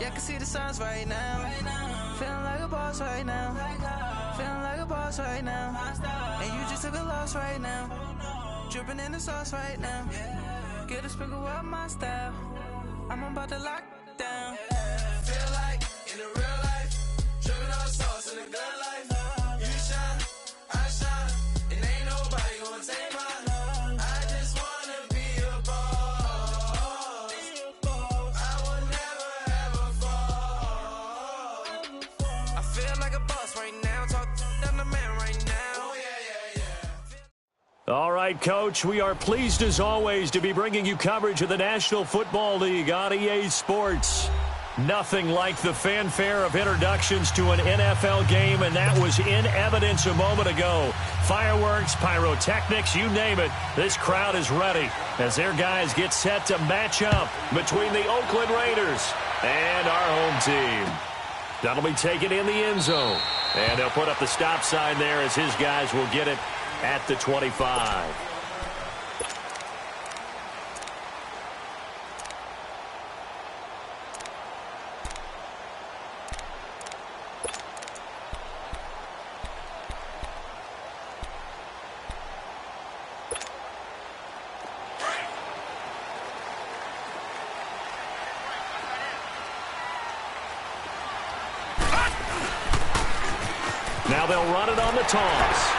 Yeah, I can see the signs right now. Feeling like a boss right now. Feeling like a boss right now. And you just took a loss right now. Dripping in the sauce right now. Get a sprinkle up my style. I'm about to lock down. Feel like in the real life, dripping on sauce in the good life. You shine, I shine, and ain't nobody gonna take mine. I just wanna be a boss. I will never ever fall. I feel like a boss right now. Talk to the man right now. Oh yeah. All right, Coach, we are pleased as always to be bringing you coverage of the National Football League on EA Sports. Nothing like the fanfare of introductions to an NFL game, and that was in evidence a moment ago. Fireworks, pyrotechnics, you name it. This crowd is ready as their guys get set to match up between the Oakland Raiders and our home team. That'll be taken in the end zone, and they'll put up the stop sign there as his guys will get it at the 25. Now they'll run it on the toss.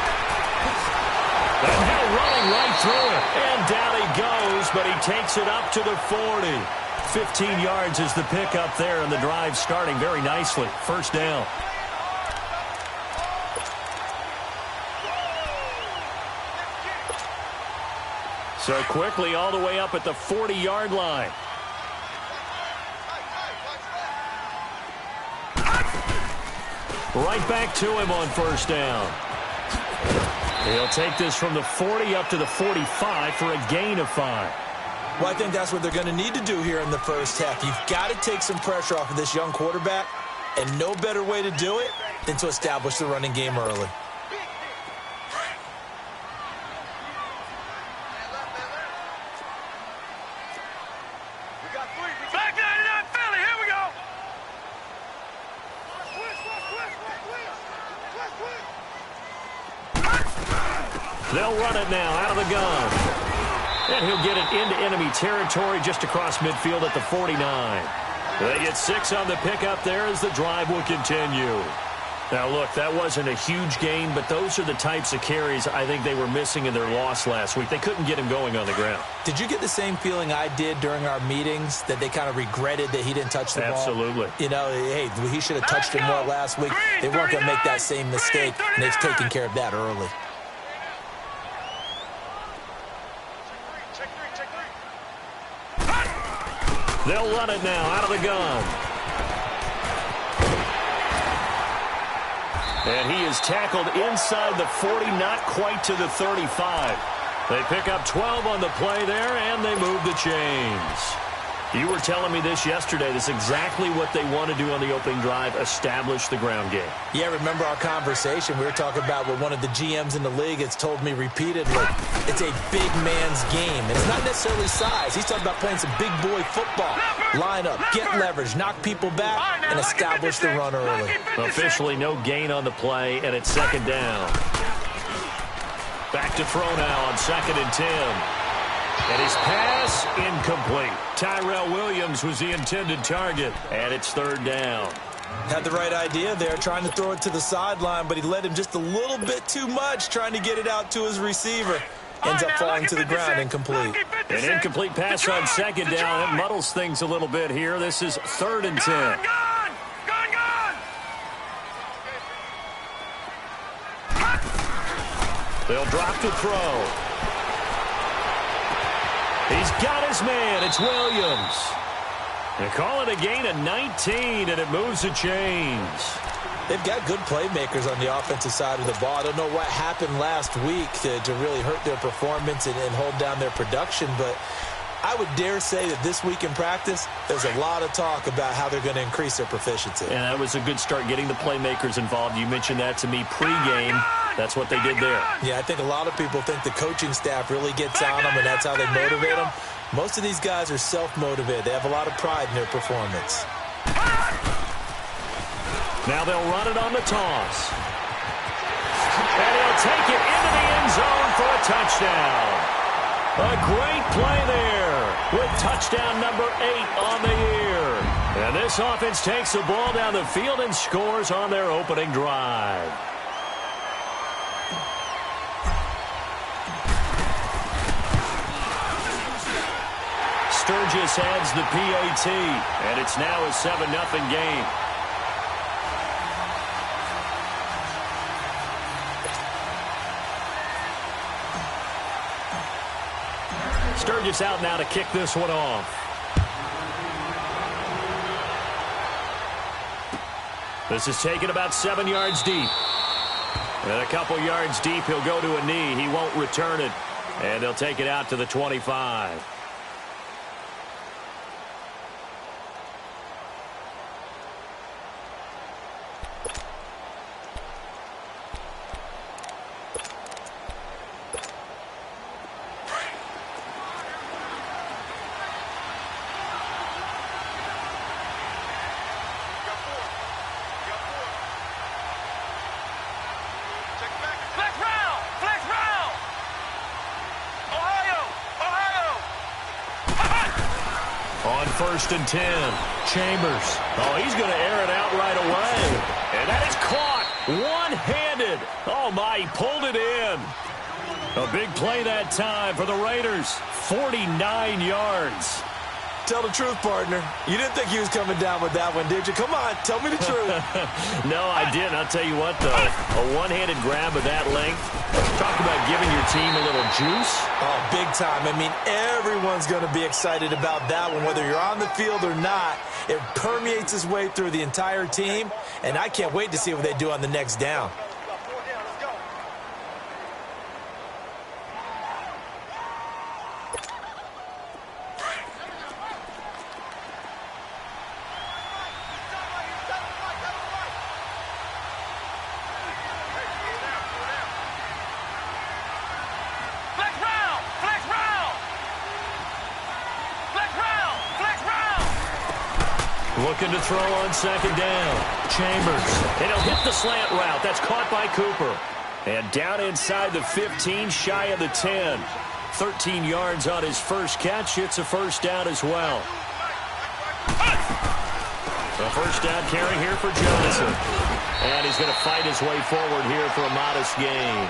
And now running right through it. And down he goes, but he takes it up to the 40. 15 yards is the pickup there, and the drive starting very nicely. First down. So quickly all the way up at the 40-yard line. Right back to him on first down. He'll take this from the 40 up to the 45 for a gain of 5. Well, I think that's what they're going to need to do here in the first half. You've got to take some pressure off of this young quarterback, and no better way to do it than to establish the running game early. They'll run it now out of the gun. And he'll get it into enemy territory just across midfield at the 49. They get 6 on the pickup there as the drive will continue. Now, look, that wasn't a huge gain, but those are the types of carries I think they were missing in their loss last week. They couldn't get him going on the ground. Did you get the same feeling I did during our meetings, that they kind of regretted that he didn't touch the ball? Absolutely. You know, hey, he should have touched it more last week. They weren't going to make that same mistake, and they've taken care of that early. They'll run it now out of the gun. And he is tackled inside the 40, not quite to the 35. They pick up 12 on the play there, and they move the chains. You were telling me this yesterday. This is exactly what they want to do on the opening drive, establish the ground game. Yeah, remember our conversation? We were talking about what one of the GMs in the league has told me repeatedly. It's a big man's game. And it's not necessarily size. He's talking about playing some big boy football. Line up, get leverage, knock people back, and establish the run early. Officially no gain on the play, and it's second down. Back to throw now on 2nd and 10. And his pass incomplete. Tyrell Williams was the intended target, and it's 3rd down. Had the right idea there, trying to throw it to the sideline, but he led him just a little bit too much, trying to get it out to his receiver. Ends up falling to the ground, incomplete. An incomplete pass on 2nd down. It muddles things a little bit here. This is 3rd and 10. They'll drop to throw. He's got his man. It's Williams. They call it a gain of 19, and it moves the chains. They've got good playmakers on the offensive side of the ball. I don't know what happened last week to really hurt their performance and hold down their production, but I would dare say that this week in practice, there's a lot of talk about how they're going to increase their proficiency. And that was a good start, getting the playmakers involved. You mentioned that to me pregame. That's what they did there. Yeah, I think a lot of people think the coaching staff really gets on them, and that's how they motivate them. Most of these guys are self-motivated. They have a lot of pride in their performance. Now they'll run it on the toss. And he'll take it into the end zone for a touchdown. A great play there with touchdown number 8 on the year. And this offense takes the ball down the field and scores on their opening drive. Sturgis adds the PAT, and it's now a 7-0 game. Sturgis out now to kick this one off. This is taken about 7 yards deep. And a couple yards deep, he'll go to a knee. He won't return it. And they'll take it out to the 25. On 1st and 10, Chambers. Oh, he's going to air it out right away. And that is caught one-handed. Oh, my, he pulled it in. A big play that time for the Raiders. 49 yards. Tell the truth, partner. You didn't think he was coming down with that one, did you? Come on, tell me the truth. No, I didn't. I'll tell you what, though. A one-handed grab of that length. Talk about giving your team a little juice. Oh, big time. I mean, everyone's going to be excited about that one, whether you're on the field or not. It permeates its way through the entire team, and I can't wait to see what they do on the next down. Looking to throw on 2nd down. Chambers. And he'll hit the slant route. That's caught by Cooper. And down inside the 15, shy of the 10. 13 yards on his first catch. It's a 1st down as well. A 1st down carry here for Johnson. And he's going to fight his way forward here for a modest gain.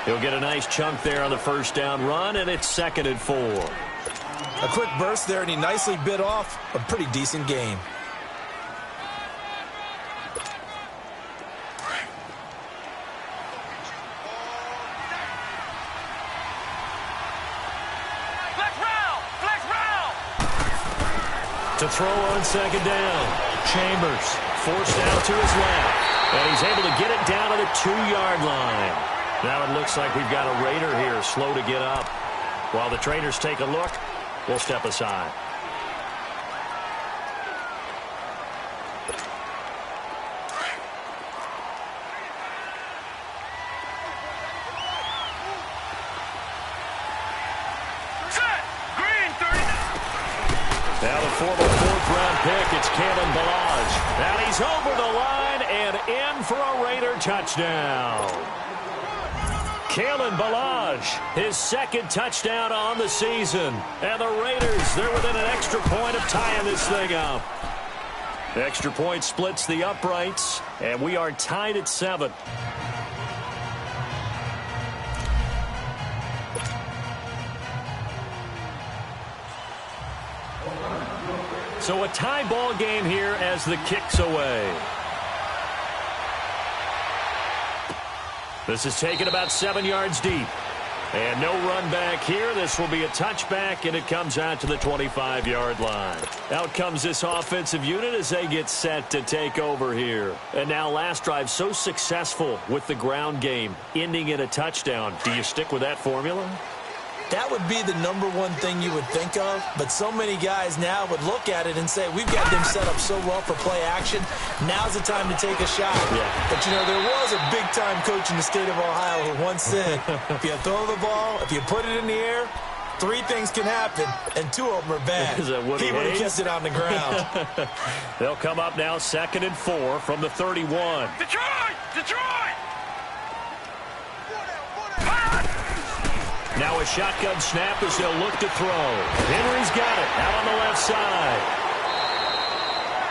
He'll get a nice chunk there on the 1st down run, and it's 2nd and 4. A quick burst there, and he nicely bit off a pretty decent gain. To throw on 2nd down. Chambers forced out to his left. And he's able to get it down to the 2-yard line. Now it looks like we've got a Raider here slow to get up. While the trainers take a look, we'll step aside. Now the former 4th-round pick, it's Kalen Ballage. And he's over the line and in for a Raider touchdown. Kalen Ballage, his 2nd touchdown on the season. And the Raiders, they're within an extra point of tying this thing up. The extra point splits the uprights, and we are tied at 7. So a tie ball game here as the kick's away. This is taken about 7 yards deep. And no run back here. This will be a touchback, and it comes out to the 25-yard line. Out comes this offensive unit as they get set to take over here. And now last drive so successful with the ground game, ending in a touchdown. Do you stick with that formula? That would be the #1 thing you would think of, but so many guys now would look at it and say, we've got them set up so well for play action, now's the time to take a shot. Yeah. But, you know, there was a big-time coach in the state of Ohio who once said, if you throw the ball, if you put it in the air, Three things can happen, and two of them are bad. He would have kept it on the ground. They'll come up now 2nd and 4 from the 31. Detroit! Detroit! Now a shotgun snap as they'll look to throw. Henry's got it out on the left side.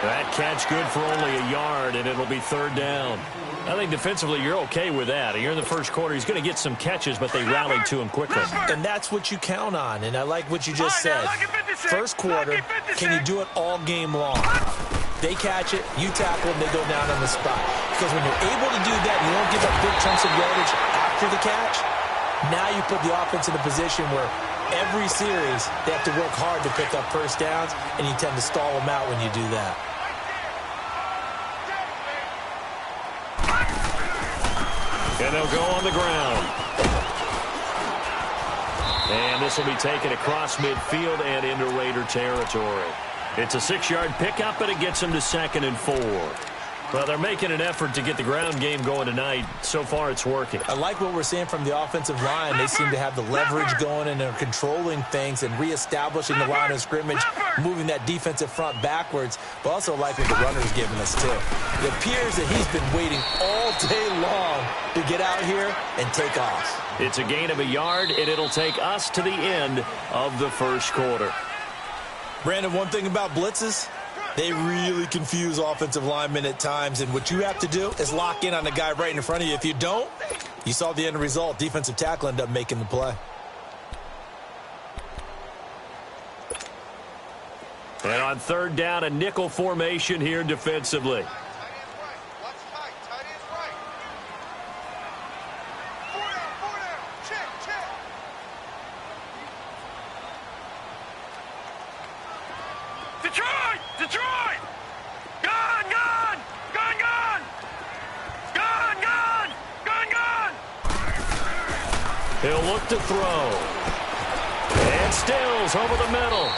That catch good for only a yard, and it'll be 3rd down. I think defensively you're okay with that. Here in the first quarter, he's going to get some catches, but they rallied to him quickly. And that's what you count on, and I like what you just said. First quarter, can you do it all game long? They catch it, you tackle them, they go down on the spot. Because when you're able to do that, and you don't give up big chunks of yardage after the catch, now you put the offense in a position where every series they have to work hard to pick up first downs, and you tend to stall them out when you do that. And they'll go on the ground. And this will be taken across midfield and into Raider territory. It's a 6-yard pickup, but it gets them to 2nd and 4. Well, they're making an effort to get the ground game going tonight. So far, it's working. I like what we're seeing from the offensive line. They seem to have the leverage going, and they're controlling things and reestablishing the line of scrimmage, moving that defensive front backwards, but also like what the runner's giving us, too. It appears that he's been waiting all day long to get out here and take off. It's a gain of a yard, and it'll take us to the end of the first quarter. Brandon, one thing about blitzes, they really confuse offensive linemen at times, and what you have to do is lock in on the guy right in front of you. If you don't, you saw the end result. Defensive tackle ended up making the play. And on 3rd down, a nickel formation here defensively. Detroit! Detroit! Gone! Gone! Gone! Gone! Gone! Gone! Gone! Gone! He'll look to throw. And Stills over the middle.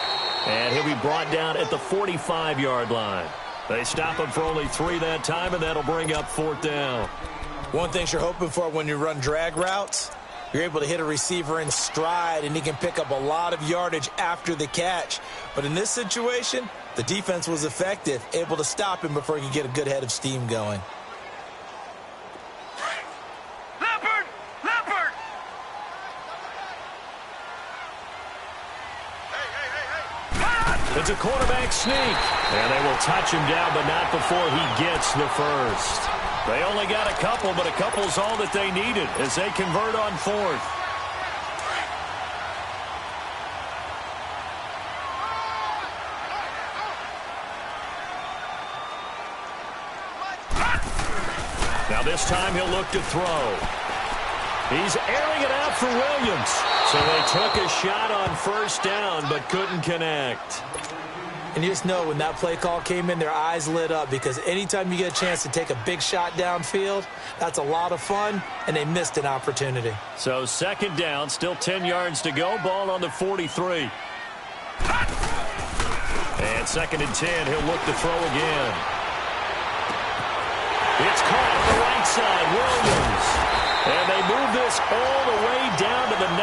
And he'll be brought down at the 45-yard line. They stop him for only 3 that time, and that'll bring up 4th down. One thing you're hoping for when you run drag routes, you're able to hit a receiver in stride, and he can pick up a lot of yardage after the catch. But in this situation, the defense was effective, able to stop him before he could get a good head of steam going. Leopard! Leopard! It's a quarterback sneak. And they will touch him down, but not before he gets the first. They only got a couple, but a couple's all that they needed as they convert on 4th. Now this time he'll look to throw. He's airing it out for Williams. So they took a shot on 1st down, but couldn't connect. And you just know when that play call came in, their eyes lit up, because anytime you get a chance to take a big shot downfield, that's a lot of fun, and they missed an opportunity. So 2nd down, still 10 yards to go, ball on the 43. And 2nd and 10, he'll look to throw again. It's caught on the right side, Williams. And they move this all the way down to the 9.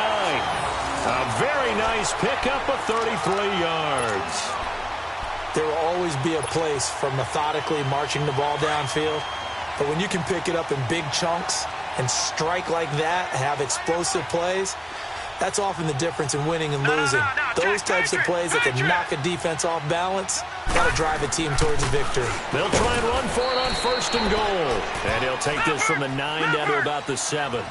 A very nice pickup of 33 yards. There will always be a place for methodically marching the ball downfield. But when you can pick it up in big chunks and strike like that, have explosive plays, that's often the difference in winning and losing. Those types of plays that can knock a defense off balance, that'll drive a team towards a victory. They'll try and run for it on 1st and goal. And he'll take this from the 9 down to about the 7.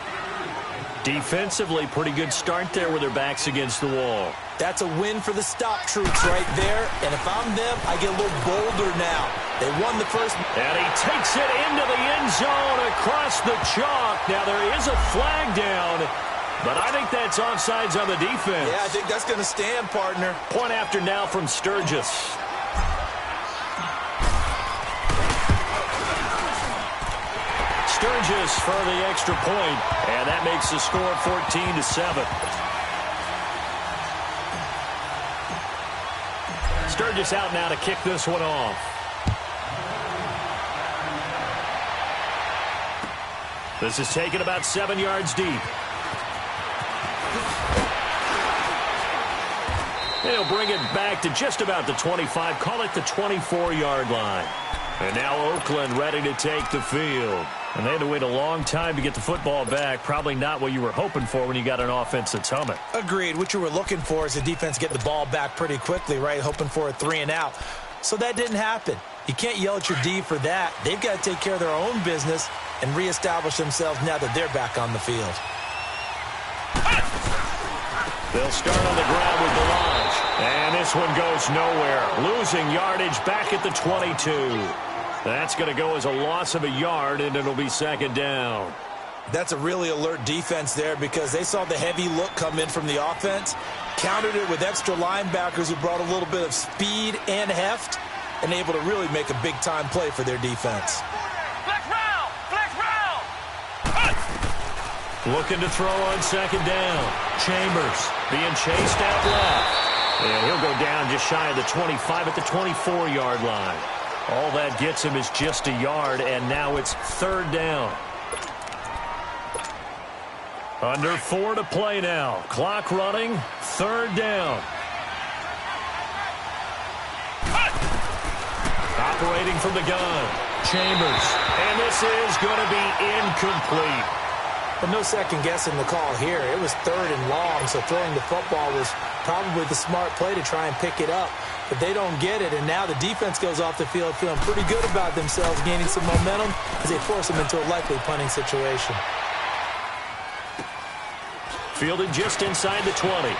Defensively, pretty good start there with their backs against the wall. That's a win for the stop troops right there. And if I'm them, I get a little bolder now. They won the first. And he takes it into the end zone across the chalk. Now there is a flag down, but I think that's offsides on the defense. Yeah, I think that's going to stand, partner. Point after now from Sturgis. Sturgis for the extra point, and that makes the score 14-7. Sturgis out now to kick this one off. This is taken about 7 yards deep. They'll bring it back to just about the 25, call it the 24-yard line. And now Oakland ready to take the field. And they had to wait a long time to get the football back. Probably not what you were hoping for when you got an offense that's humming. Agreed. What you were looking for is the defense get the ball back pretty quickly, right? Hoping for a 3-and-out. So that didn't happen. You can't yell at your D for that. They've got to take care of their own business and reestablish themselves now that they're back on the field. They'll start on the ground with Delage. And this one goes nowhere. Losing yardage back at the 22. That's going to go as a loss of a yard, and it'll be second down. That's a really alert defense there because they saw the heavy look come in from the offense, countered it with extra linebackers who brought a little bit of speed and heft, and able to really make a big-time play for their defense. Flex round! Flex round! Looking to throw on second down. Chambers being chased out left. And he'll go down just shy of the 25 at the 24-yard line. All that gets him is just a yard, and now it's third down. Under 4 to play now. Clock running, third down. Operating from the gun, Chambers. And this is going to be incomplete. But no second guessing the call here. It was third and long, so throwing the football was probably the smart play to try and pick it up. But they don't get it, and now the defense goes off the field feeling pretty good about themselves, gaining some momentum as they force them into a likely punting situation. Fielded just inside the 20.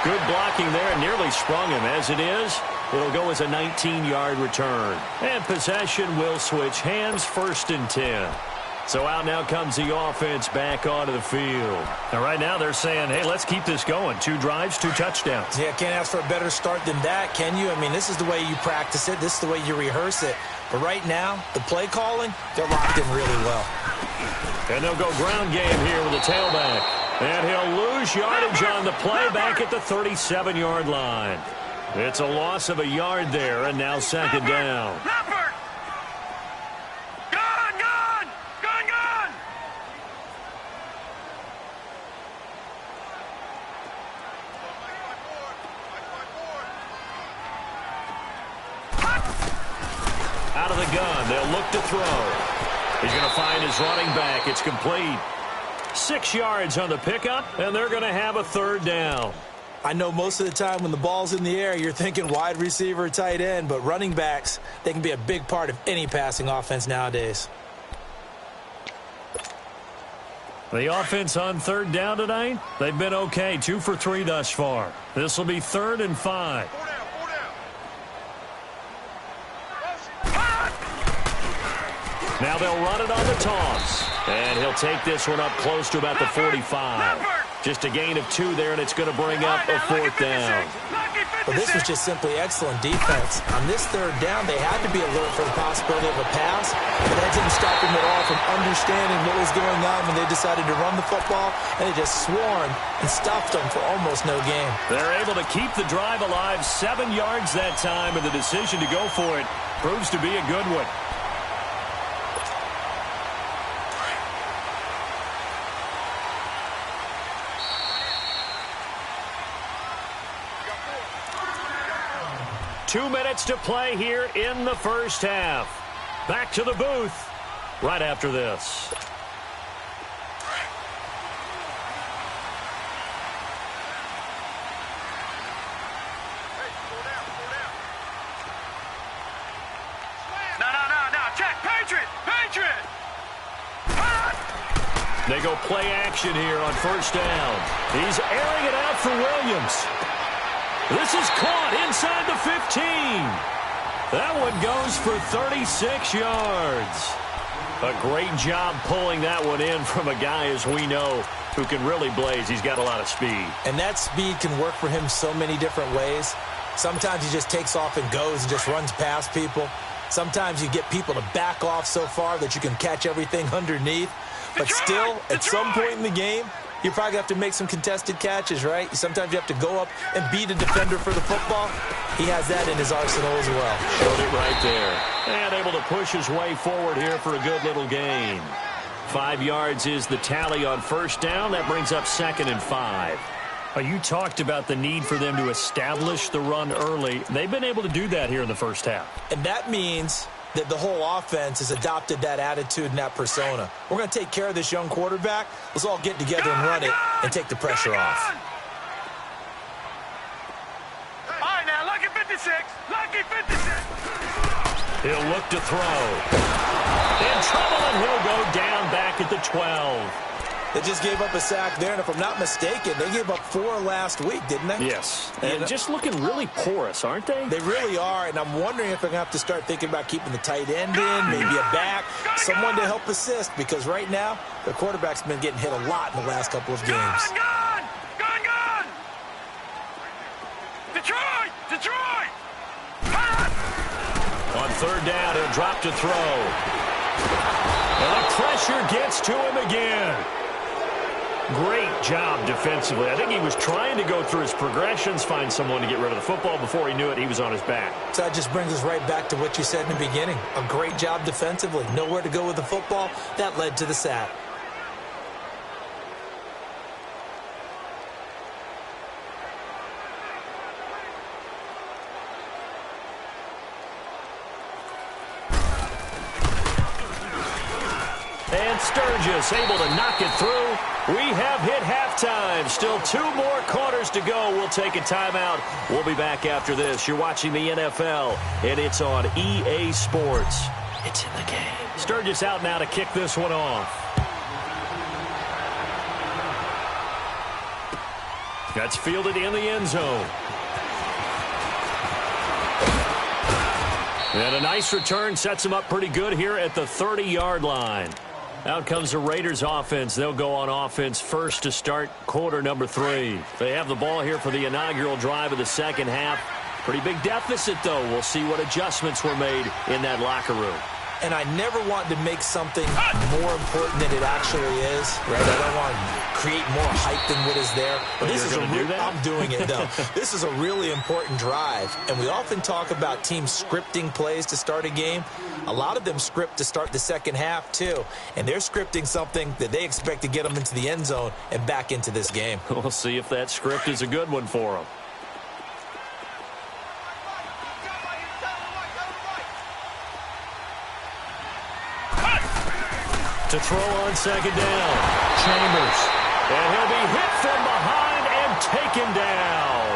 Good blocking there, and nearly sprung him. As it is, it'll go as a 19-yard return. And possession will switch hands, first and 10. So out now comes the offense back onto the field. And right now they're saying, hey, let's keep this going. 2 drives, 2 touchdowns. Yeah, can't ask for a better start than that, can you? I mean, this is the way you practice it. This is the way you rehearse it. But right now, the play calling, they're locked in really well. And they'll go ground game here with the tailback. And he'll lose yardage on the play back at the 37-yard line. It's a loss of a yard there, and now second down. Leopard! Gone! Gone! Gone! Gone! Out of the gun, they'll look to throw. He's going to find his running back. It's complete. 6 yards on the pickup, and they're going to have a third down. I know most of the time when the ball's in the air, you're thinking wide receiver, tight end, but running backs, they can be a big part of any passing offense nowadays. The offense on third down tonight, they've been okay. 2 for 3 thus far. This will be 3rd and 5. Now they'll run it on the toss. And he'll take this one up close to about the 45. Just a gain of 2 there, and it's going to bring up a 4th down. Well, this was just simply excellent defense. On this third down, they had to be alert for the possibility of a pass, but that didn't stop them at all from understanding what was going on when they decided to run the football, and they just swarmed and stuffed them for almost no gain. They're able to keep the drive alive, 7 yards that time, and the decision to go for it proves to be a good one. Two minutes to play here in the first half. Back to the booth right after this. No. Check. Patriot. Patriot. They go play action here on first down. He's airing it out for Williams. This is caught inside the 15. That one goes for 36 yards. A great job pulling that one in from a guy, as we know, who can really blaze. He's got a lot of speed. And that speed can work for him so many different ways. Sometimes he just takes off and goes and just runs past people. Sometimes you get people to back off so far that you can catch everything underneath. But still, at some point in the game, you probably have to make some contested catches, right? Sometimes you have to go up and beat a defender for the football. He has that in his arsenal as well. Showed it right there. And able to push his way forward here for a good little gain. 5 yards is the tally on first down. That brings up 2nd and 5. You talked about the need for them to establish the run early. They've been able to do that here in the first half. And that means that the whole offense has adopted that attitude and that persona. We're going to take care of this young quarterback. Let's all get together and run it and take the pressure off. All right, now, lucky 56. Lucky 56. He'll look to throw. In trouble, and he'll go down back at the 12. They just gave up a sack there, and if I'm not mistaken, they gave up 4 last week, didn't they? Yes, and just looking really porous, aren't they? They really are, and I'm wondering if they're going to have to start thinking about keeping the tight end in, maybe a back, someone to help assist, because right now, their quarterback's been getting hit a lot in the last couple of games. Gun! Detroit! Detroit! On third down, he'll drop to throw. And the pressure gets to him again. Great job defensively. I think he was trying to go through his progressions, find someone to get rid of the football. Before he knew it, he was on his back. So that just brings us right back to what you said in the beginning. A great job defensively. Nowhere to go with the football. That led to the sack. And Sturgis able to knock it through. We have hit halftime. Still 2 more quarters to go. We'll take a timeout. We'll be back after this. You're watching the NFL, and it's on EA Sports. It's in the game. Sturgis out now to kick this one off. That's fielded in the end zone. And a nice return sets him up pretty good here at the 30-yard line. Out comes the Raiders offense. They'll go on offense first to start quarter number 3. They have the ball here for the inaugural drive of the second half. Pretty big deficit, though. We'll see what adjustments were made in that locker room. And I never want to make something more important than it actually is, right? I don't want to create more hype than what is there. But this is I'm doing it, though. This is a really important drive. And we often talk about teams scripting plays to start a game. A lot of them script to start the second half, too. And they're scripting something that they expect to get them into the end zone and back into this game. We'll see if that script is a good one for them. To throw on second down. Chambers. And he'll be hit from behind and taken down.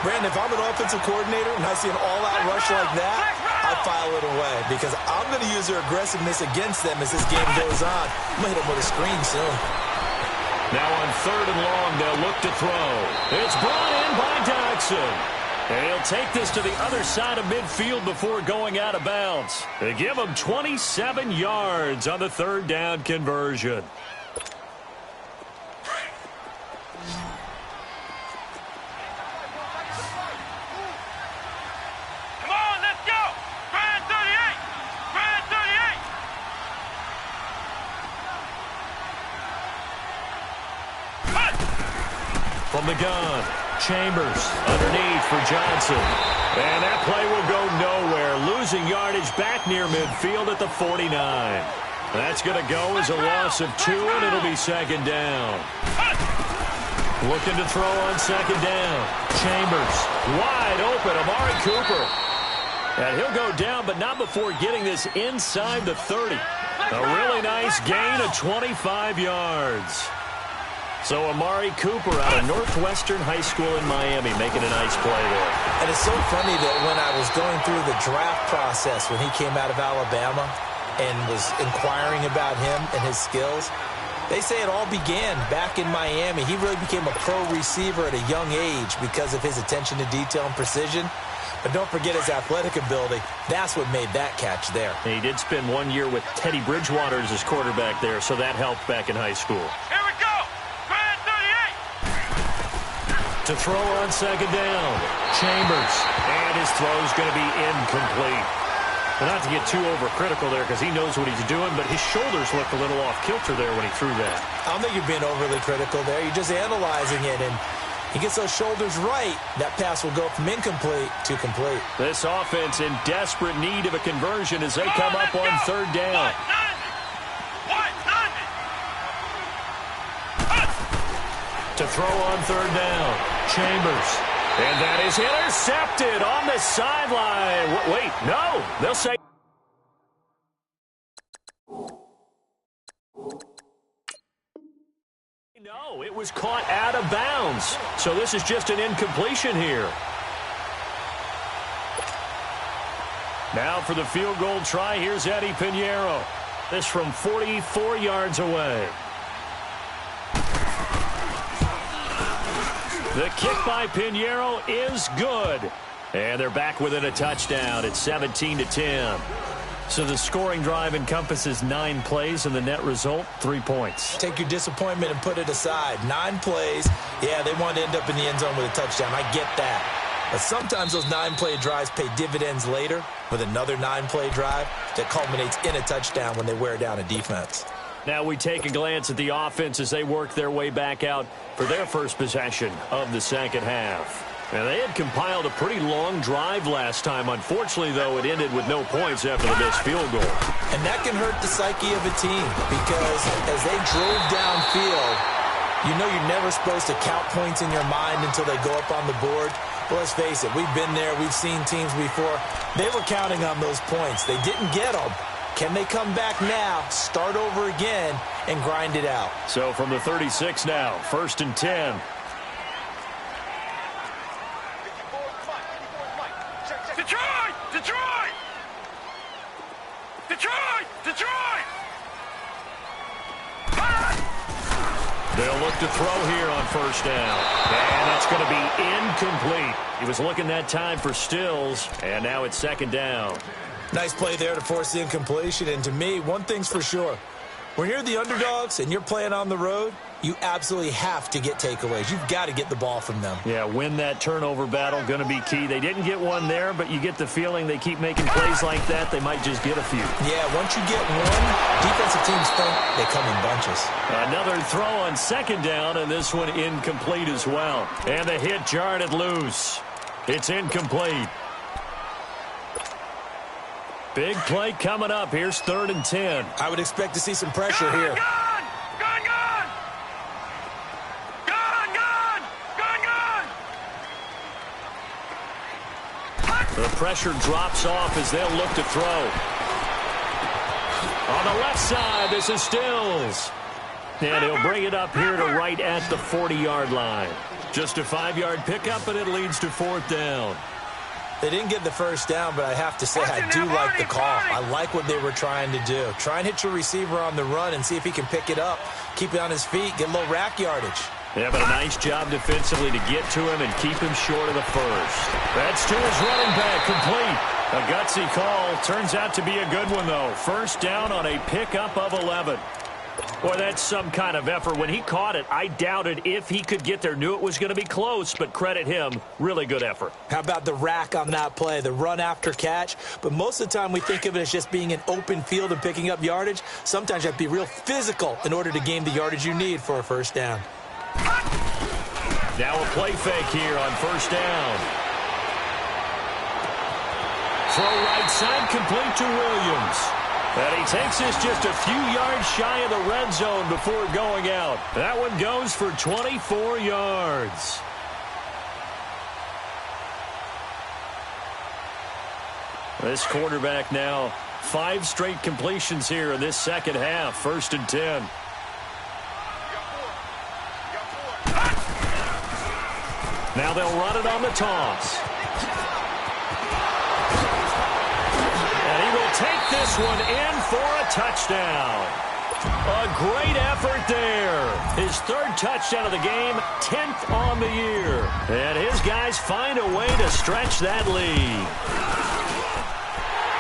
Brandon, if I'm an offensive coordinator and I see an all-out rush like that, I file it away because I'm going to use their aggressiveness against them as this game goes on. I'm going to hit them with a screen soon. Now on third and long, they'll look to throw. It's brought in by Dodson. And he'll take this to the other side of midfield before going out of bounds. They give him 27 yards on the third down conversion. Come on, let's go! Brand 38! Brand 38! From the gun. Chambers underneath for Johnson. And that play will go nowhere. Losing yardage back near midfield at the 49. That's going to go as a loss of 2, and it'll be second down. Looking to throw on second down. Chambers wide open. Amari Cooper. And he'll go down, but not before getting this inside the 30. A really nice gain of 25 yards. So Amari Cooper out of Northwestern High School in Miami making a nice play there. And it's so funny that when I was going through the draft process when he came out of Alabama and was inquiring about him and his skills, they say it all began back in Miami. He really became a pro receiver at a young age because of his attention to detail and precision. But don't forget his athletic ability. That's what made that catch there. And he did spend 1 year with Teddy Bridgewater as his quarterback there, so that helped back in high school. Here we go! Brand 38! To throw on second down. Chambers. And his throw's going to be incomplete. But not to get too overcritical there because he knows what he's doing, but his shoulders looked a little off kilter there when he threw that. I don't think you're being overly critical there. You're just analyzing it, and he gets those shoulders right. That pass will go from incomplete to complete. This offense in desperate need of a conversion as they come up on third down. throw on third down. Chambers. And that is intercepted on the sideline. Wait, no. They'll say... No, it was caught out of bounds. So this is just an incompletion here. Now for the field goal try, here's Eddie Pinheiro. This from 44 yards away. The kick by Pinheiro is good. And they're back within a touchdown at 17-10. So the scoring drive encompasses 9 plays, and the net result, 3 points. Take your disappointment and put it aside. 9 plays. Yeah, they wanted to end up in the end zone with a touchdown. I get that. But sometimes those 9-play drives pay dividends later with another 9-play drive that culminates in a touchdown when they wear down a defense. Now we take a glance at the offense as they work their way back out for their first possession of the second half. Now, they had compiled a pretty long drive last time. Unfortunately, though, it ended with no points after the missed field goal. And that can hurt the psyche of a team because as they drove downfield, you know you're never supposed to count points in your mind until they go up on the board. But let's face it, we've been there. We've seen teams before. They were counting on those points. They didn't get them. Can they come back now, start over again, and grind it out? So from the 36 now, 1st and 10. Detroit! Detroit! Detroit! Detroit! They'll look to throw here on 1st down. And that's going to be incomplete. He was looking that time for Stills, and now it's 2nd down. Nice play there to force the incompletion. And to me, one thing's for sure. When you're the underdogs and you're playing on the road, you absolutely have to get takeaways. You've got to get the ball from them. Yeah, win that turnover battle, going to be key. They didn't get one there, but you get the feeling they keep making plays like that, they might just get a few. Yeah, once you get one, defensive teams think they come in bunches. Another throw on 2nd down, and this one incomplete as well. And the hit jarred it loose. It's incomplete. Big play coming up. Here's 3rd and 10. I would expect to see some pressure here. The pressure drops off as they'll look to throw. On the left side, this is Stills. And he'll bring it up here to right at the 40-yard line. Just a 5-yard pickup, and it leads to 4th down. They didn't get the 1st down, but I have to say I do like the call. I like what they were trying to do. Try and hit your receiver on the run and see if he can pick it up. Keep it on his feet, get a little rack yardage. Yeah, but a nice job defensively to get to him and keep him short of the 1st. That's to his running back, complete. A gutsy call. Turns out to be a good one, though. 1st down on a pickup of 11. Boy, that's some kind of effort. When he caught it, I doubted if he could get there. Knew it was going to be close, but credit him. Really good effort. How about the rack on that play, the run after catch? But most of the time we think of it as just being an open field and picking up yardage. Sometimes you have to be real physical in order to gain the yardage you need for a 1st down. Now a play fake here on 1st down. Throw right side, complete to Williams. And he takes this just a few yards shy of the red zone before going out. That one goes for 24 yards. This quarterback now, 5 straight completions here in this second half. 1st and 10. Now they'll run it on the toss. And he will take this one in for a touchdown. A great effort there. His 3rd touchdown of the game, 10th on the year. And his guys find a way to stretch that lead.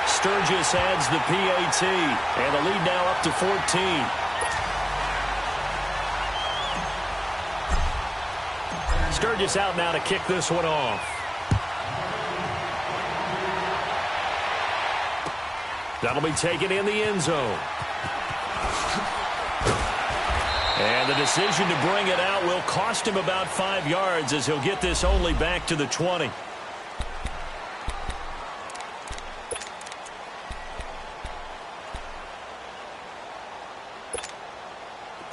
Sturgis adds the PAT, and the lead now up to 14. Sturgis out now to kick this one off. That'll be taken in the end zone. And the decision to bring it out will cost him about 5 yards as he'll get this only back to the 20.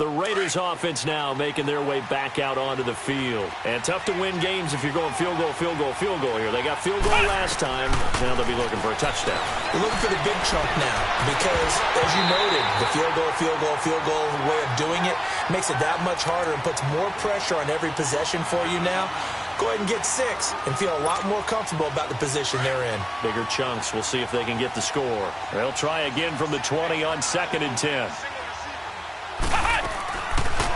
The Raiders offense now making their way back out onto the field. And tough to win games if you're going field goal, field goal, field goal here. They got field goal last time. Now they'll be looking for a touchdown. They're looking for the big chunk now because, as you noted, the field goal, field goal, field goal way of doing it makes it that much harder and puts more pressure on every possession for you now. Go ahead and get 6 and feel a lot more comfortable about the position they're in. Bigger chunks. We'll see if they can get the score. They'll try again from the 20 on 2nd and 10.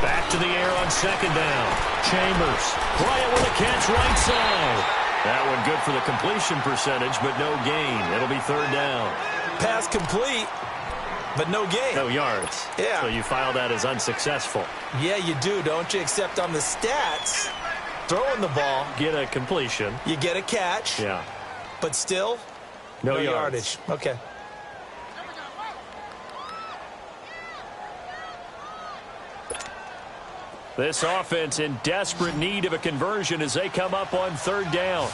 Back to the air on 2nd down. Chambers. Bryant with a catch right side. That one good for the completion percentage, but no gain. It'll be 3rd down. Pass complete, but no gain. No yards. Yeah. So you file that as unsuccessful. Yeah, you do, don't you? Except on the stats, throwing the ball. Get a completion. You get a catch. Yeah. But still, no yardage. Okay. This offense in desperate need of a conversion as they come up on 3rd down.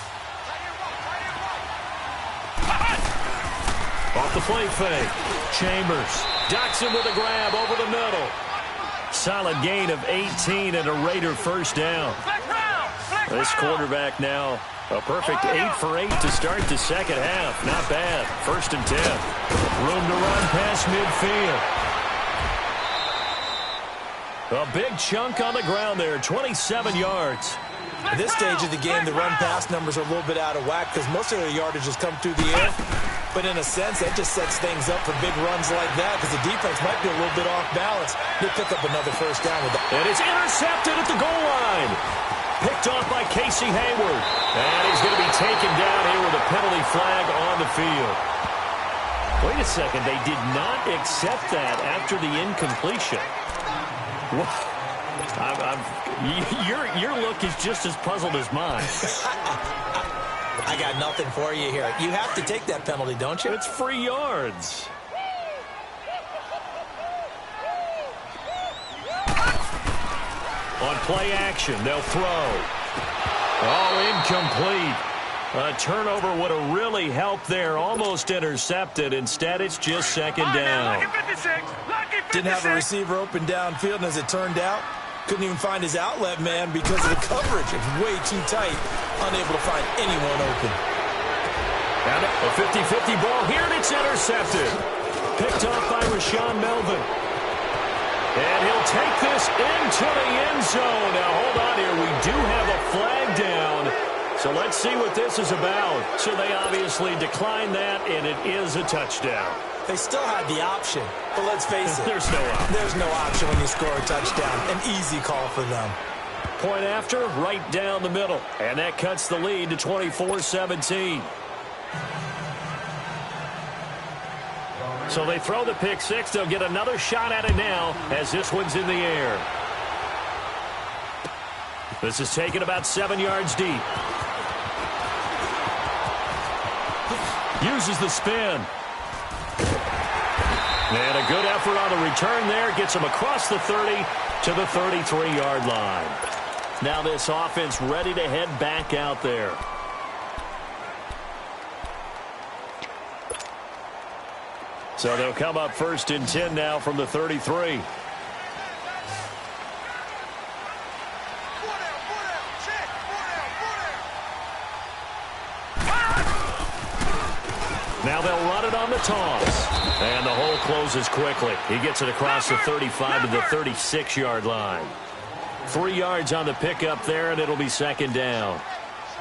Off the play fake. Chambers ducks him with a grab over the middle. Solid gain of 18 and a Raider 1st down. This quarterback now a perfect 8 for 8 to start the 2nd half. Not bad. 1st and 10. Room to run past midfield. A big chunk on the ground there, 27 yards. At this stage of the game, the run-pass numbers are a little bit out of whack because most of their yardage has come through the air. But in a sense, that just sets things up for big runs like that because the defense might be a little bit off balance. They pick up another 1st down with that. And it's intercepted at the goal line. Picked off by Casey Hayward. And he's going to be taken down here with a penalty flag on the field. Wait a second. They did not accept that after the incompletion. Your look is just as puzzled as mine. I got nothing for you here. You have to take that penalty, don't you? It's free yards. On play action, they'll throw. Oh, incomplete. A turnover would have really helped there. Almost intercepted. Instead, it's just 2nd down. Didn't have a receiver open downfield, and as it turned out, couldn't even find his outlet man because of the coverage. It's way too tight. Unable to find anyone open. And a 50-50 ball here, and it's intercepted. Picked off by Rashawn Melvin. And he'll take this into the end zone. Now, hold on here. We do have a flag down. So let's see what this is about. So they obviously declined that, and it is a touchdown. They still had the option, but let's face it. There's no option. There's no option when you score a touchdown. An easy call for them. Point after, right down the middle. And that cuts the lead to 24-17. So they throw the pick 6. They'll get another shot at it now as this one's in the air. This is taken about 7 yards deep. Uses the spin. And a good effort on the return there. Gets him across the 30 to the 33-yard line. Now this offense ready to head back out there. So they'll come up 1st and 10 now from the 33. Now they'll run it on the toss. And the hole closes quickly. He gets it across the 35 to the 36-yard line. 3 yards on the pickup there, and it'll be 2nd down.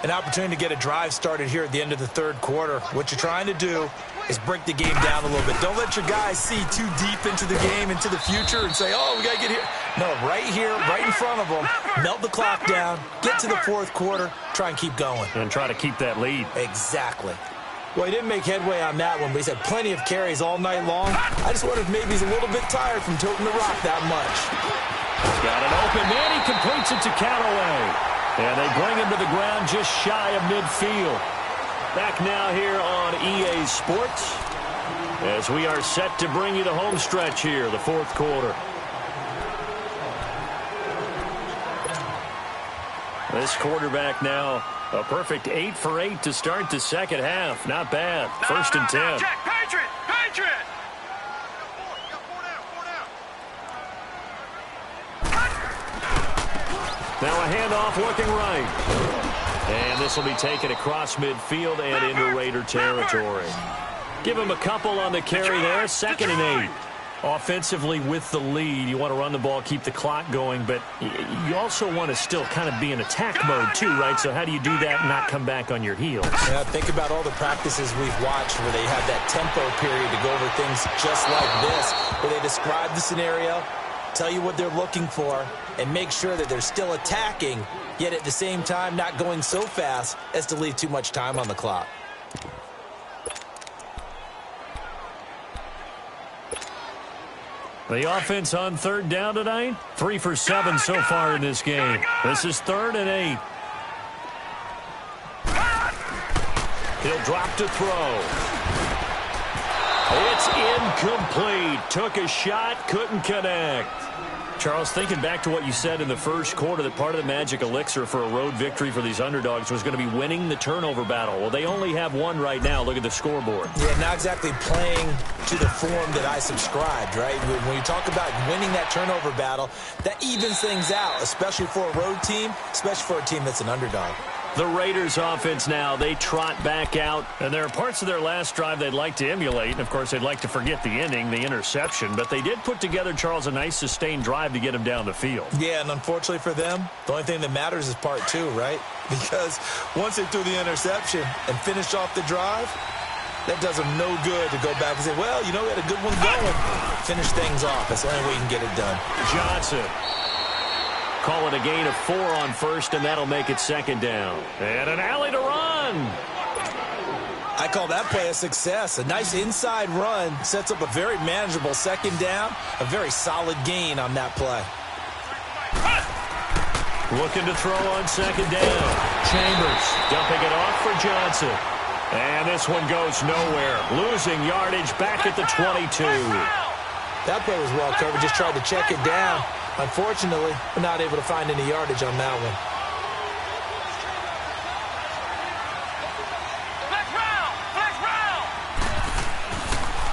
An opportunity to get a drive started here at the end of the 3rd quarter. What you're trying to do is break the game down a little bit. Don't let your guys see too deep into the game, into the future, and say, oh, we got to get here. No, right here, right in front of them. Melt the clock down, get to the 4th quarter, try and keep going. And try to keep that lead. Exactly. Well, he didn't make headway on that one, but he's had plenty of carries all night long. I just wonder if maybe he's a little bit tired from toting the rock that much. He's got an open man. He completes it to Callaway. And they bring him to the ground just shy of midfield. Back now here on EA Sports as we are set to bring you the home stretch here, the 4th quarter. This quarterback now a perfect 8 for 8 to start the 2nd half. Not bad. 1st and 10. Check, Patriot! Now a handoff looking right. And this will be taken across midfield and into Raider territory. Give him a couple on the carry there. 2nd and 8. Offensively with the lead, you want to run the ball, keep the clock going, but you also want to still kind of be in attack mode too, right? So how do you do that and not come back on your heels? Yeah, think about all the practices we've watched where they have that tempo period to go over things just like this, where they describe the scenario, tell you what they're looking for, and make sure that they're still attacking, yet at the same time not going so fast as to leave too much time on the clock. The offense on 3rd down tonight, 3 for 7 so far in this game. This is 3rd and 8. He'll drop to throw. It's incomplete. Took a shot, couldn't connect. Charles, thinking back to what you said in the first quarter, that part of the magic elixir for a road victory for these underdogs was going to be winning the turnover battle. Well, they only have one right now. Look at the scoreboard. Yeah, not exactly playing to the form that I subscribed, right? When you talk about winning that turnover battle, that evens things out, especially for a road team, especially for a team that's an underdog. The Raiders offense now, they trot back out, and there are parts of their last drive they'd like to emulate, and of course they'd like to forget the ending, the interception, but they did put together, Charles, a nice sustained drive to get them down the field. Yeah, and unfortunately for them, the only thing that matters is part 2, right? Because once they threw the interception and finished off the drive, that does them no good to go back and say, well, you know, we had a good one going. Finish things off. That's the only way you can get it done. Johnson. Call it a gain of 4 on 1st, and that'll make it 2nd down. And an alley to run. I call that play a success. A nice inside run sets up a very manageable 2nd down. A very solid gain on that play. Looking to throw on 2nd down. Chambers dumping it off for Johnson. And this one goes nowhere. Losing yardage back at the 22. That play was well covered. Just tried to check it down. Unfortunately, we're not able to find any yardage on that one.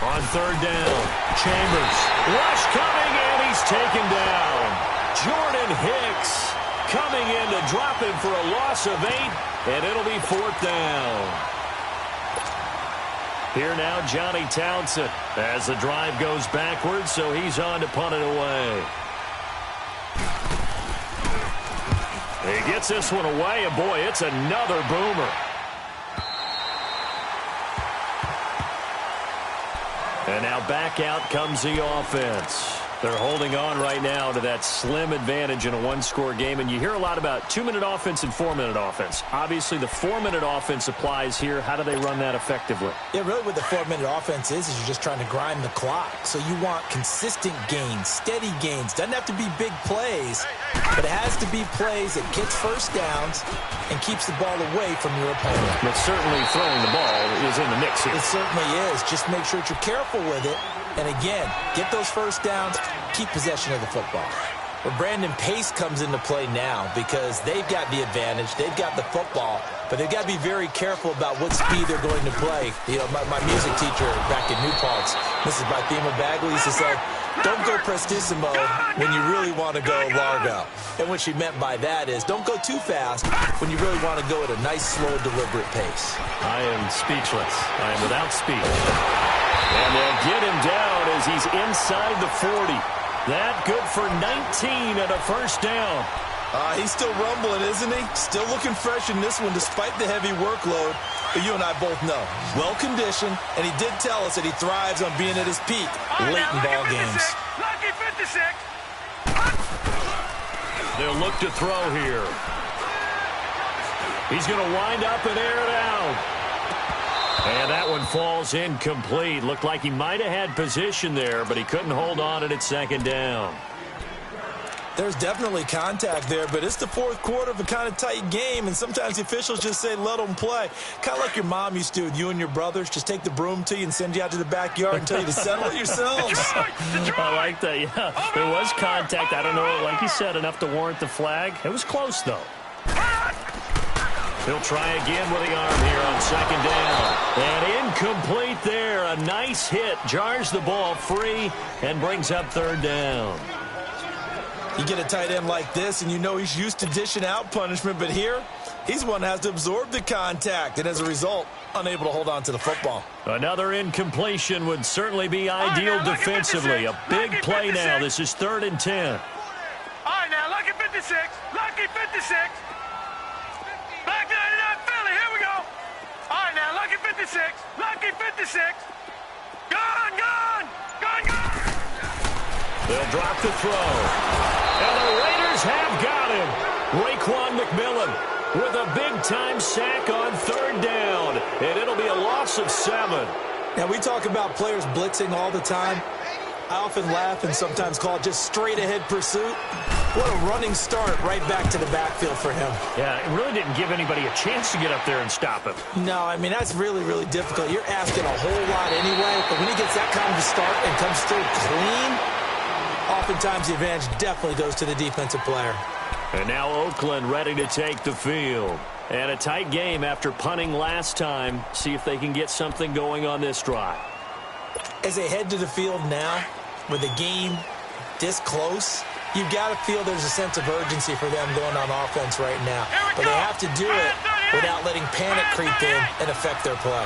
On 3rd down, Chambers. Rush coming, and he's taken down. Jordan Hicks coming in to drop him for a loss of 8, and it'll be 4th down. Here now, Johnny Townsend, as the drive goes backwards, so he's on to punt it away. He gets this one away, and boy, it's another boomer. And now back out comes the offense. They're holding on right now to that slim advantage in a one-score game. And you hear a lot about 2-minute offense and 4-minute offense. Obviously, the 4-minute offense applies here. How do they run that effectively? Yeah, really what the 4-minute offense is you're just trying to grind the clock. So you want consistent gains, steady gains. Doesn't have to be big plays, but it has to be plays that gets first downs and keeps the ball away from your opponent. But certainly throwing the ball is in the mix here. It certainly is. Just make sure that you're careful with it. And again, get those first downs, keep possession of the football. But Brandon Pace comes into play now because they've got the advantage. They've got the football, but they've got to be very careful about what speed they're going to play. You know, my music teacher back in New Paltz, Mrs. Bythema Bagley, used to say, don't go prestissimo when you really want to go largo. And what she meant by that is don't go too fast when you really want to go at a nice, slow, deliberate pace. I am speechless. I am without speech. And they'll get him down as he's inside the 40. That good for 19 and a first down. He's still rumbling, isn't he? Still looking fresh in this one despite the heavy workload. But you and I both know, well-conditioned, and he did tell us that he thrives on being at his peak late in ball games. Lucky 56. They'll look to throw here. He's going to wind up and air it out. And that one falls incomplete. Looked like he might have had position there, but he couldn't hold on it at 2nd down. There's definitely contact there, but it's the 4th quarter of a kind of tight game, and sometimes the officials just say, let them play. Kind of like your mom used to with you and your brothers. Just take the broom to you and send you out to the backyard and tell you to settle it yourselves. I like that, yeah. There was contact. I don't know, like you said, enough to warrant the flag. It was close, though. He'll try again with the arm here on 2nd down. And incomplete there. A nice hit. Jars the ball free and brings up 3rd down. You get a tight end like this, and you know he's used to dishing out punishment, but here, he's one that has to absorb the contact, and as a result, unable to hold on to the football. Another incompletion would certainly be ideal defensively. A big play now. This is 3rd and 10. All right, now, lucky 56. Lucky 56. Back 99, Philly. Here we go. All right, now, lucky 56. Lucky 56. Gone, gone. Gone, gone. They'll drop the throw. And the Raiders have got him. Raekwon McMillan with a big-time sack on 3rd down. And it'll be a loss of 7. Now, we talk about players blitzing all the time. I often laugh and sometimes call it just straight-ahead pursuit. What a running start right back to the backfield for him. Yeah, it really didn't give anybody a chance to get up there and stop him. No, I mean, that's really, really difficult. You're asking a whole lot anyway, but when he gets that kind of a start and comes through clean, oftentimes the advantage definitely goes to the defensive player. And now Oakland ready to take the field. And a tight game after punting last time. See if they can get something going on this drive. As they head to the field now, with the game this close, you've got to feel there's a sense of urgency for them going on offense right now. But they have to do it without letting panic creep in and affect their play.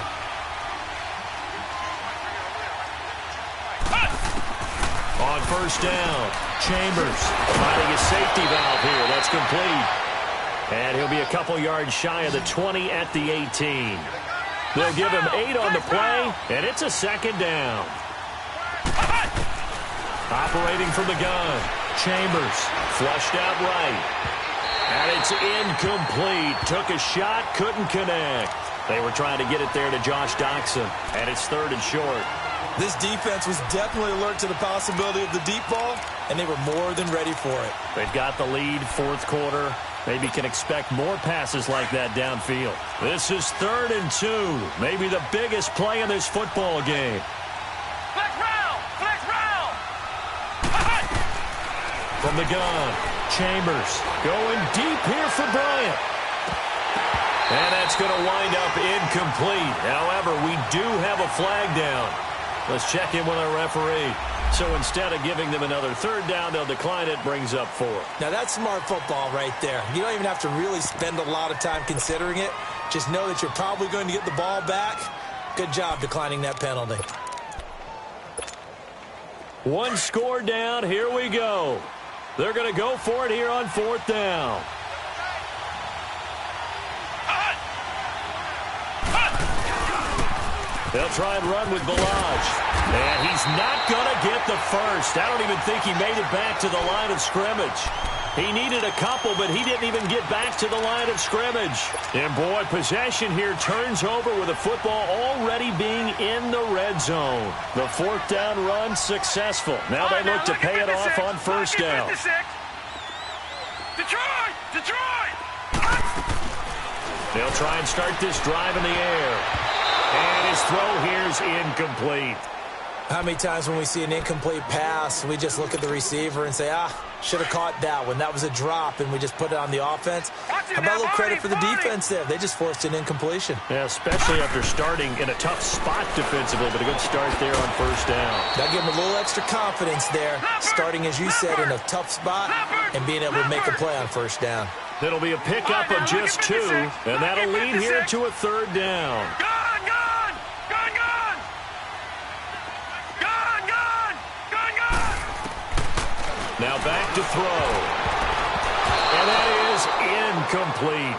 On 1st down, Chambers finding a safety valve here. That's complete. And he'll be a couple yards shy of the 20 at the 18. They'll give him 8 on the play, and it's a 2nd down. Operating from the gun, Chambers flushed out right. And it's incomplete. Took a shot, couldn't connect. They were trying to get it there to Josh Doxson, and it's 3rd and short. This defense was definitely alert to the possibility of the deep ball, and they were more than ready for it. They've got the lead, 4th quarter. Maybe can expect more passes like that downfield. This is 3rd and 2. Maybe the biggest play in this football game. Flex round. Flex round. From the gun, Chambers going deep here for Bryant. And that's going to wind up incomplete. However, we do have a flag down. Let's check in with our referee. So instead of giving them another 3rd down, they'll decline it, brings up 4. Now, that's smart football right there. You don't even have to really spend a lot of time considering it. Just know that you're probably going to get the ball back. Good job declining that penalty. 1 score down. Here we go. They're going to go for it here on 4th down. They'll try and run with Balaj. And he's not going to get the first. I don't even think he made it back to the line of scrimmage. He needed a couple, but he didn't even get back to the line of scrimmage. And, boy, possession here turns over with the football already being in the red zone. The 4th down run successful. Now they look to pay it off on 1st down. Detroit! Detroit! They'll try and start this drive in the air. And his throw here is incomplete. How many times when we see an incomplete pass, we just look at the receiver and say, should have caught that one. That was a drop, and we just put it on the offense. How about a little credit for the defense there? They just forced an incompletion. Yeah, especially after starting in a tough spot defensively, but a good start there on 1st down. That'll give them a little extra confidence there, starting, as you said, in a tough spot and being able to make a play on 1st down. It'll be a pickup of just 2, and that'll lead here to a 3rd down. Gone, gone! Gone, gone! Gone, gone! Gone, gone! Now back to throw. And that is incomplete.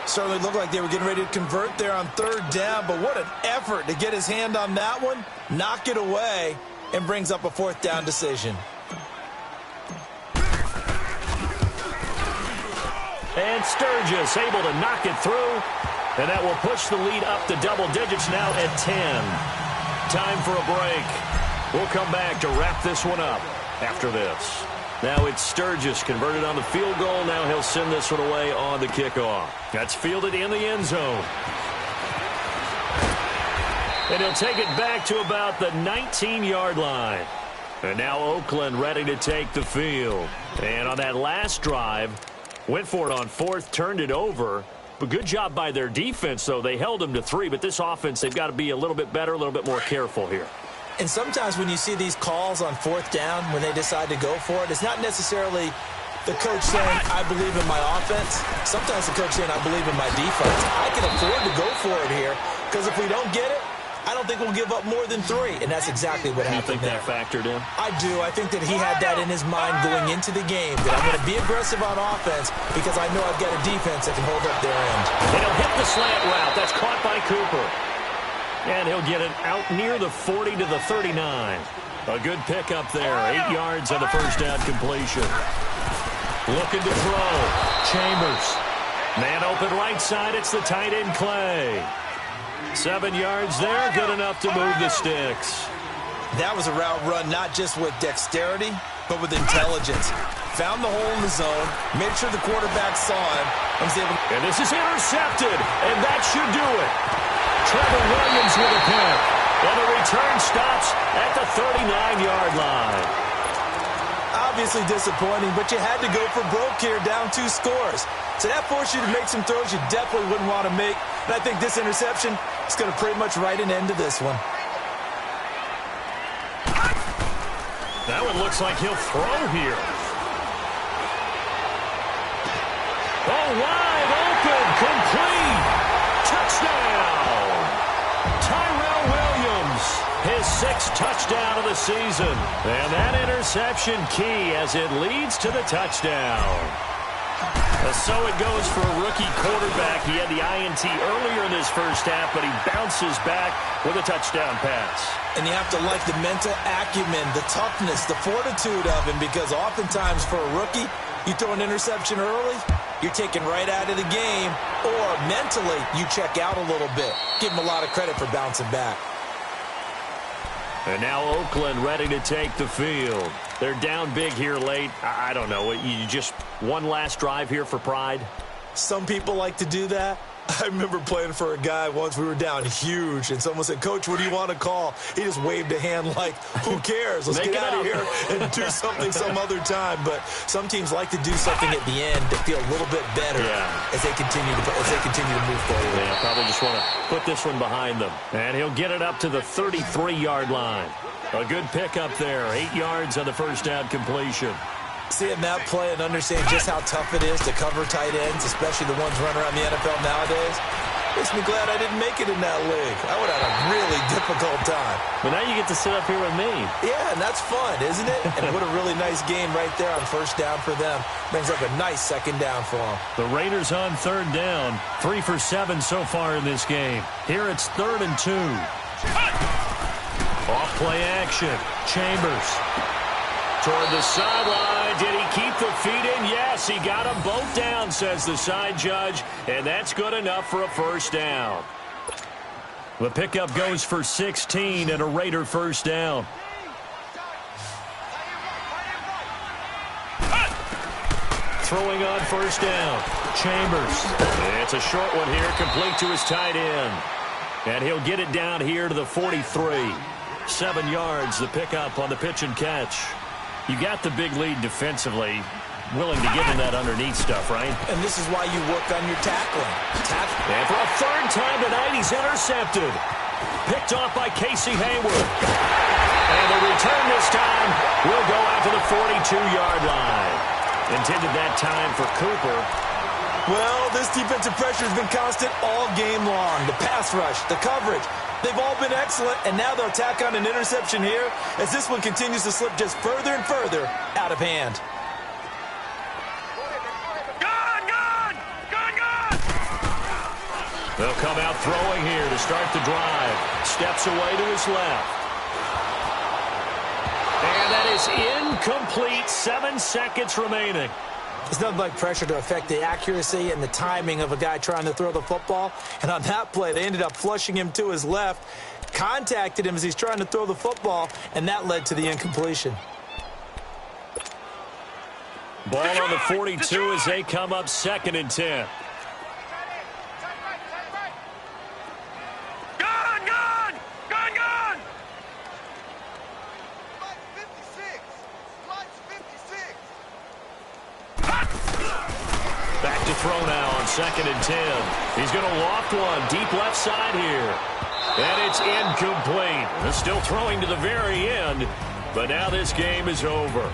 Certainly looked like they were getting ready to convert there on 3rd down, but what an effort to get his hand on that one, knock it away, and brings up a 4th down decision. And Sturgis able to knock it through. And that will push the lead up to double digits now at 10. Time for a break. We'll come back to wrap this one up after this. Now it's Sturgis converted on the field goal. Now he'll send this one away on the kickoff. That's fielded in the end zone. And he'll take it back to about the 19-yard line. And now Oakland ready to take the field. And on that last drive, went for it on 4th, turned it over. But good job by their defense, though. They held them to 3, but this offense, they've got to be a little bit better, a little bit more careful here. And sometimes when you see these calls on fourth down, when they decide to go for it, it's not necessarily the coach saying, I believe in my offense. Sometimes the coach saying, I believe in my defense. I can afford to go for it here because if we don't get it, I don't think we'll give up more than 3, and that's exactly what happened there. You think that factored in? I do. I think that he had that in his mind going into the game, that I'm going to be aggressive on offense because I know I've got a defense that can hold up their end. And he'll hit the slant route. That's caught by Cooper. And he'll get it out near the 40 to the 39. A good pickup there. 8 yards on the first down completion. Looking to throw. Chambers. Man open right side. It's the tight end Clay. 7 yards there, good enough to move the sticks. That was a route run not just with dexterity, but with intelligence. Found the hole in the zone, made sure the quarterback saw him, and was able to... And this is intercepted, and that should do it. Trevor Williams with a pick. And the return stops at the 39-yard line. Obviously disappointing, but you had to go for broke here, down 2 scores. So that forced you to make some throws you definitely wouldn't want to make. And I think this interception is going to pretty much write an end to this one. That one looks like he'll throw here. Oh, wide open, complete. Touchdown. Tyrell Williams, his 6th touchdown of the season. And that interception key as it leads to the touchdown. So it goes for a rookie quarterback. He had the INT earlier in this first half, but he bounces back with a touchdown pass. And you have to like the mental acumen, the toughness, the fortitude of him, because oftentimes for a rookie, you throw an interception early, you're taken right out of the game, or mentally you check out a little bit. Give him a lot of credit for bouncing back. And now Oakland ready to take the field. They're down big here late. I don't know. You just one last drive here for pride? Some people like to do that. I remember playing for a guy once. We were down huge, and someone said, Coach, what do you want to call? He just waved a hand like, who cares? Let's get out of here and do something some other time. But some teams like to do something at the end to feel a little bit better as they continue to move forward. Yeah, probably just want to put this one behind them. And he'll get it up to the 33-yard line. A good pickup there. 8 yards on the first down completion. Seeing that play and understand just how tough it is to cover tight ends, especially the ones running around the NFL nowadays, makes me glad I didn't make it in that league. I would have had a really difficult time. But now you get to sit up here with me. Yeah, and that's fun, isn't it? And what a really nice game right there on first down for them. Brings up a nice second down for them. The Raiders on third down. 3 for 7 so far in this game. Here it's 3rd and 2. Off play action. Chambers. Toward the sideline. Did he keep the feet in? Yes, he got them both down, says the side judge. And that's good enough for a first down. The pickup goes for 16 and a Raider first down. Throwing on first down. Chambers. It's a short one here, complete to his tight end. And he'll get it down here to the 43. 7 yards, the pickup on the pitch and catch. You got the big lead defensively, willing to give him that underneath stuff, right? And this is why you work on your tackling. And for a 3rd time tonight, he's intercepted. Picked off by Casey Hayward. And the return this time will go out to the 42-yard line. Intended that time for Cooper. Well, this defensive pressure has been constant all game long. The pass rush, the coverage, they've all been excellent, and now they'll tack on an interception here as this one continues to slip just further and further out of hand. Gone! They'll come out throwing here to start the drive. Steps away to his left. And that is incomplete. 7 seconds remaining. There's nothing like pressure to affect the accuracy and the timing of a guy trying to throw the football. And on that play, they ended up flushing him to his left, contacted him as he's trying to throw the football, and that led to the incompletion. Ball on the 42 as they come up 2nd and 10. Gone! Back to throw now on 2nd and 10. He's going to loft one deep left side here. And it's incomplete. They're still throwing to the very end, but now this game is over.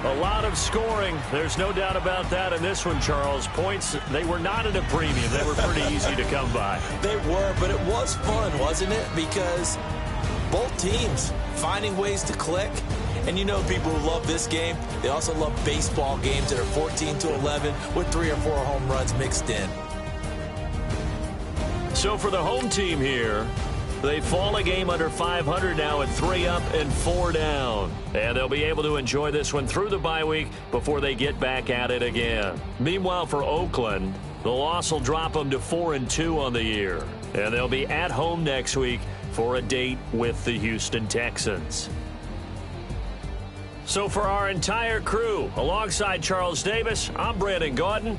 A lot of scoring. There's no doubt about that in this one, Charles. Points, they were not at a premium. They were pretty easy to come by. They were, but it was fun, wasn't it? Because both teams finding ways to click. And you know people who love this game, they also love baseball games that are 14-11 with 3 or 4 home runs mixed in. So for the home team here, they fall a game under 500 now at 3 up and 4 down. And they'll be able to enjoy this one through the bye week before they get back at it again. Meanwhile, for Oakland, the loss will drop them to 4-2 on the year. And they'll be at home next week for a date with the Houston Texans. So for our entire crew, alongside Charles Davis, I'm Brandon Gaudin.